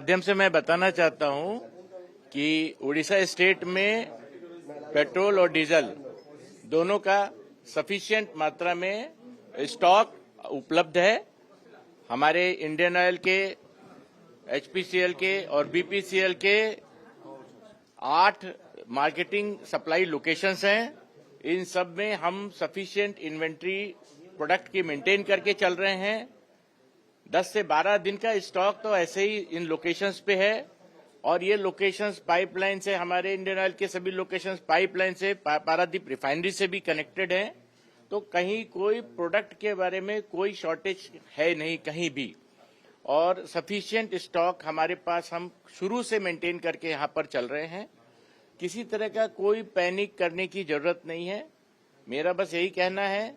माध्यम से मैं बताना चाहता हूं कि उड़ीसा स्टेट में पेट्रोल और डीजल दोनों का सफिशिएंट मात्रा में स्टॉक उपलब्ध है। हमारे इंडियन ऑयल के, एचपीसीएल के और बीपीसीएल के 8 मार्केटिंग सप्लाई लोकेशंस हैं। इन सब में हम सफिशिएंट इन्वेंट्री प्रोडक्ट की मेंटेन करके चल रहे हैं। 10 से 12 दिन का स्टॉक तो ऐसे ही इन लोकेशंस पे है और ये लोकेशंस पाइपलाइन से, हमारे इंडियन ऑयल के सभी लोकेशंस पाइपलाइन से, पारादीप रिफाइनरी से भी कनेक्टेड हैं। तो कहीं कोई प्रोडक्ट के बारे में कोई शॉर्टेज है नहीं कहीं भी, और सफिशिएंट स्टॉक हमारे पास हम शुरू से मेंटेन करके यहां पर चल रहे हैं। किसी तरह का कोई पैनिक करने की जरूरत नहीं है। मेरा बस यही कहना है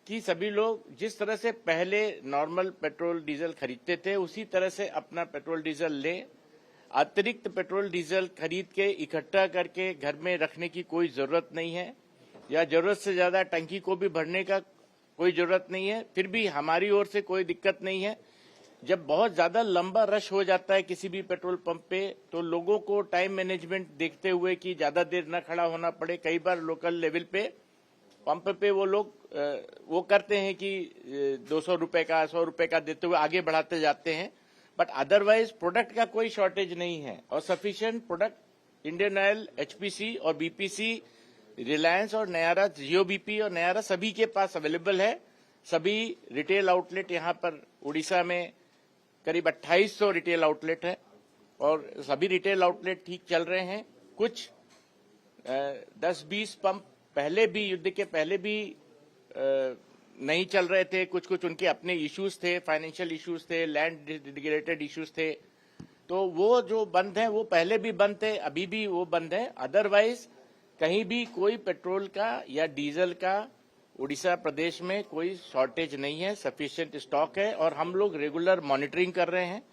कि सभी लोग जिस तरह से पहले नॉर्मल पेट्रोल डीजल खरीदते थे उसी तरह से अपना पेट्रोल डीजल लें। अतिरिक्त पेट्रोल डीजल खरीद के इकट्ठा करके घर में रखने की कोई जरूरत नहीं है, या जरूरत से ज्यादा टंकी को भी भरने का कोई जरूरत नहीं है। फिर भी हमारी ओर से कोई दिक्कत नहीं है। जब बहुत ज्यादा लंबा रश हो जाता है किसी भी पेट्रोल पंप पे, तो लोगों को टाइम मैनेजमेंट देखते हुए कि ज्यादा देर न खड़ा होना पड़े, कई बार लोकल लेवल पे पंप पे वो लोग वो करते हैं कि 200 रुपए का, 100 रुपए का देते हुए आगे बढ़ाते जाते हैं। बट अदरवाइज प्रोडक्ट का कोई शॉर्टेज नहीं है और sufficient product Indian oil, HPC और बीपीसी, रिलायंस और नयारा, जियो बीपी और नयारा सभी के पास अवेलेबल है। सभी रिटेल आउटलेट यहाँ पर उड़ीसा में करीब 2800 रिटेल आउटलेट है और सभी रिटेल आउटलेट ठीक चल रहे हैं। कुछ 10-20 पंप पहले भी, युद्ध के पहले भी नहीं चल रहे थे। कुछ उनके अपने इश्यूज थे, फाइनेंशियल इश्यूज थे, लैंड रिलेटेड इश्यूज थे, तो वो जो बंद हैं वो पहले भी बंद थे, अभी भी वो बंद हैं। अदरवाइज कहीं भी कोई पेट्रोल का या डीजल का उड़ीसा प्रदेश में कोई शॉर्टेज नहीं है, सफिशिएंट स्टॉक है और हम लोग रेगुलर मॉनिटरिंग कर रहे हैं।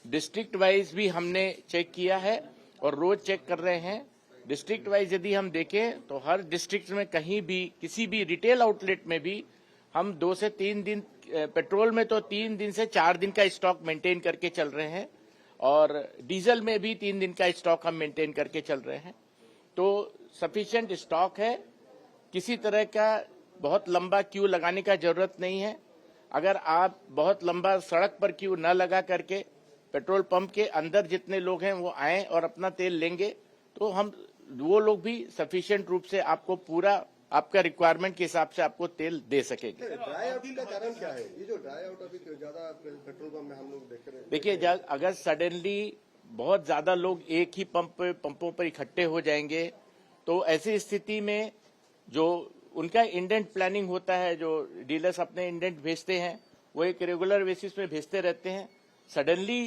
डिस्ट्रिक्ट वाइज भी हमने चेक किया है और रोज चेक कर रहे हैं। डिस्ट्रिक्ट वाइज यदि हम देखें तो हर डिस्ट्रिक्ट में कहीं भी किसी भी रिटेल आउटलेट में भी हम 2 से 3 दिन, पेट्रोल में तो 3 दिन से 4 दिन का स्टॉक मेंटेन करके चल रहे हैं और डीजल में भी 3 दिन का स्टॉक हम मेंटेन करके चल रहे हैं। तो सफिशिएंट स्टॉक है, किसी तरह का बहुत लंबा क्यू लगाने का जरूरत नहीं है। अगर आप बहुत लंबा सड़क पर क्यू न लगा करके पेट्रोल पंप के अंदर जितने लोग हैं वो आए और अपना तेल लेंगे तो वो लोग भी सफिशिएंट रूप से आपको पूरा आपका रिक्वायरमेंट के हिसाब से आपको तेल दे सकेंगे। ड्राई आउट का कारण क्या है? ये जो ड्राई आउट अभी ज्यादा पेट्रोल पंप में हम लोग देख रहे हैं। देखिए, अगर सडनली बहुत ज्यादा लोग एक ही पंपों पर इकट्ठे हो जाएंगे तो ऐसी स्थिति में जो उनका इंडेंट प्लानिंग होता है, जो डीलर्स अपने इंडेंट भेजते हैं वो एक रेगुलर बेसिस पे भेजते रहते हैं। सडनली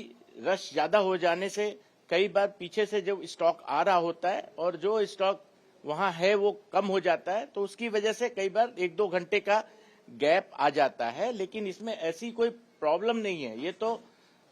रश ज्यादा हो जाने से कई बार पीछे से जो स्टॉक आ रहा होता है और जो स्टॉक वहां है वो कम हो जाता है, तो उसकी वजह से कई बार 1-2 घंटे का गैप आ जाता है। लेकिन इसमें ऐसी कोई प्रॉब्लम नहीं है। ये तो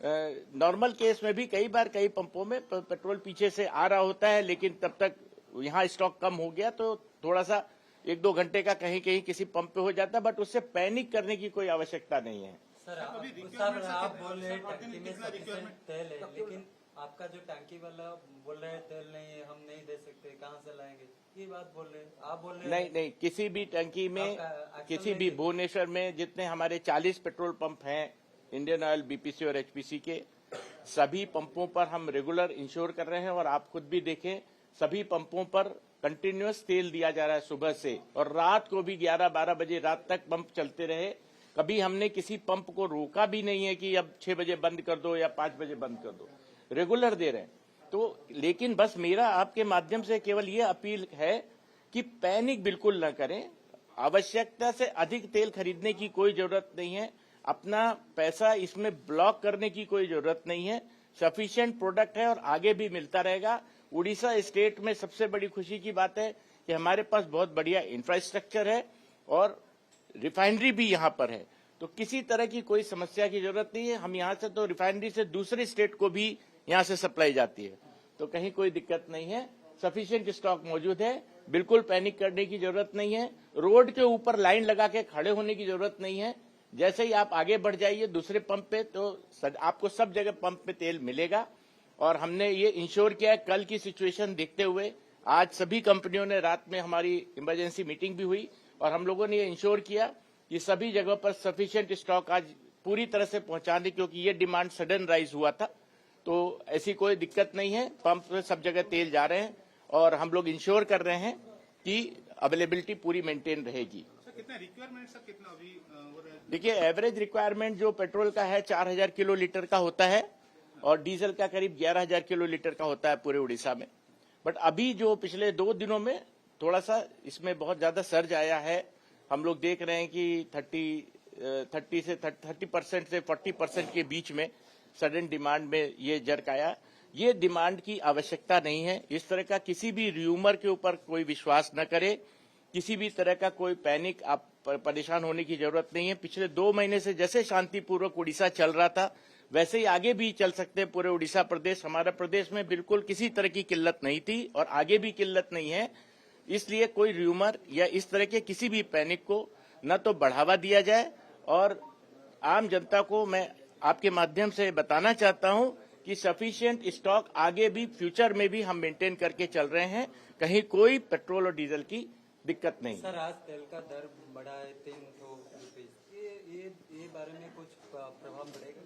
नॉर्मल केस में भी कई बार कई पंपों में पेट्रोल पीछे से आ रहा होता है, लेकिन तब तक यहाँ स्टॉक कम हो गया तो थोड़ा सा 1-2 घंटे का कहीं किसी पंप पे हो जाता है, बट उससे पैनिक करने की कोई आवश्यकता नहीं है। सर आप बोल रहे हैं टंकी में सफिशिएंट तेल है, लेकिन आपका जो टंकी वाला बोल रहे हैं तेल नहीं है, हम नहीं दे सकते, कहाँ से लाएंगे, ये बात बोल रहे हैं आप? बोल रहे हैं नहीं, किसी भी टंकी में, किसी भी भुवनेश्वर में जितने हमारे 40 पेट्रोल पंप हैं इंडियन ऑयल, बीपीसी और एचपीसी के, सभी पंपों पर हम रेगुलर इंश्योर कर रहे हैं और आप खुद भी देखें सभी पंपों पर कंटिन्यूअस तेल दिया जा रहा है सुबह से, और रात को भी 11-12 बजे रात तक पंप चलते रहे। कभी हमने किसी पंप को रोका भी नहीं है कि अब 6 बजे बंद कर दो या 5 बजे बंद कर दो, रेगुलर दे रहे हैं। तो लेकिन बस मेरा आपके माध्यम से केवल ये अपील है कि पैनिक बिल्कुल न करें। आवश्यकता से अधिक तेल खरीदने की कोई जरूरत नहीं है। अपना पैसा इसमें ब्लॉक करने की कोई जरूरत नहीं है। सफिशिएंट प्रोडक्ट है और आगे भी मिलता रहेगा। उड़ीसा स्टेट में सबसे बड़ी खुशी की बात है कि हमारे पास बहुत बढ़िया इंफ्रास्ट्रक्चर है और रिफाइनरी भी यहाँ पर है, तो किसी तरह की कोई समस्या की जरूरत नहीं है। हम यहाँ से तो रिफाइनरी से दूसरे स्टेट को भी यहाँ से सप्लाई जाती है, तो कहीं कोई दिक्कत नहीं है। सफिशिएंट स्टॉक मौजूद है, बिल्कुल पैनिक करने की जरूरत नहीं है। रोड के ऊपर लाइन लगा के खड़े होने की जरूरत नहीं है। जैसे ही आप आगे बढ़ जाइए दूसरे पंप पे, तो आपको सब जगह पंप पे तेल मिलेगा और हमने ये इंश्योर किया है, कल की सिचुएशन देखते हुए आज सभी कंपनियों ने रात में हमारी इमरजेंसी मीटिंग भी हुई और हम लोगों ने ये इंश्योर किया कि सभी जगह पर सफिशिएंट स्टॉक आज पूरी तरह से पहुंचाने, क्योंकि ये डिमांड सडन राइज हुआ था, तो ऐसी कोई दिक्कत नहीं है। पंप में सब जगह तेल जा रहे हैं और हम लोग इंश्योर कर रहे हैं कि अवेलेबिलिटी पूरी मेंटेन रहेगी। कितना रिक्वायरमेंट सर, कितना अभी हो रहा है? देखिए, एवरेज रिक्वायरमेंट जो पेट्रोल का है 4000 किलो लीटर का होता है और डीजल का करीब 11000 किलो लीटर का होता है पूरे उड़ीसा में। बट अभी जो पिछले 2 दिनों में थोड़ा सा इसमें बहुत ज्यादा सर्ज आया है। हम लोग देख रहे हैं कि 30% से 40% के बीच में सडन डिमांड में ये जर्क आया। ये डिमांड की आवश्यकता नहीं है। इस तरह का किसी भी र्यूमर के ऊपर कोई विश्वास न करे, किसी भी तरह का कोई पैनिक, आप परेशान होने की जरूरत नहीं है। पिछले 2 महीने से जैसे शांतिपूर्वक उड़ीसा चल रहा था वैसे ही आगे भी चल सकते हैं पूरे उड़ीसा प्रदेश। हमारा प्रदेश में बिल्कुल किसी तरह की किल्लत नहीं थी और आगे भी किल्लत नहीं है। इसलिए कोई र्यूमर या इस तरह के किसी भी पैनिक को न तो बढ़ावा दिया जाए, और आम जनता को मैं आपके माध्यम से बताना चाहता हूं कि सफिशिएंट स्टॉक आगे भी फ्यूचर में भी हम मेंटेन करके चल रहे हैं। कहीं कोई पेट्रोल और डीजल की दिक्कत नहीं। सर, आज तेल का दर बढ़ा है 300 रुपये, ये बारे में कुछ प्रभाव पड़ेगा?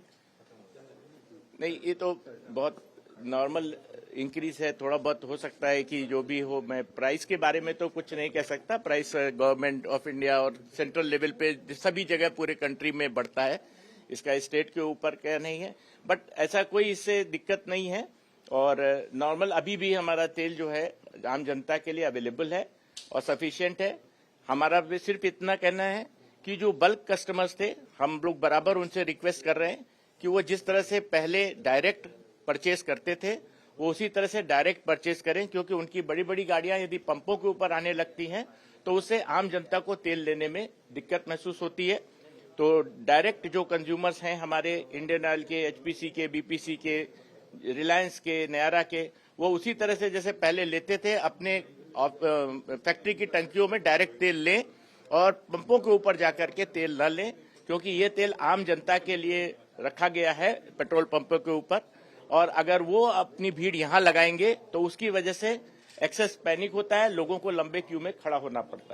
नहीं, ये तो बहुत नॉर्मल इंक्रीज है, थोड़ा बहुत हो सकता है कि जो भी हो। मैं प्राइस के बारे में तो कुछ नहीं कह सकता। प्राइस गवर्नमेंट ऑफ इंडिया और सेंट्रल लेवल पे सभी जगह पूरे कंट्री में बढ़ता है, इसका स्टेट के ऊपर क्या नहीं है। बट ऐसा कोई इससे दिक्कत नहीं है और नॉर्मल अभी भी हमारा तेल जो है आम जनता के लिए अवेलेबल है और सफिशिएंट है। हमारा भी सिर्फ इतना कहना है कि जो बल्क कस्टमर्स थे, हम लोग बराबर उनसे रिक्वेस्ट कर रहे हैं कि वो जिस तरह से पहले डायरेक्ट परचेस करते थे वो उसी तरह से डायरेक्ट परचेस करें, क्योंकि उनकी बड़ी बड़ी गाड़ियां यदि पंपों के ऊपर आने लगती हैं तो उससे आम जनता को तेल लेने में दिक्कत महसूस होती है। तो डायरेक्ट जो कंज्यूमर्स हैं हमारे इंडियन ऑयल के, एचपीसी के, बीपीसी के, रिलायंस के, नयारा के, वो उसी तरह से जैसे पहले लेते थे अपने फैक्ट्री की टंकियों में डायरेक्ट तेल लें और पंपों के ऊपर जाकर के तेल न लें, क्योंकि ये तेल आम जनता के लिए रखा गया है पेट्रोल पंपों के ऊपर। और अगर वो अपनी भीड़ यहाँ लगाएंगे तो उसकी वजह से एक्सेस पैनिक होता है, लोगों को लंबे क्यू में खड़ा होना पड़ता है।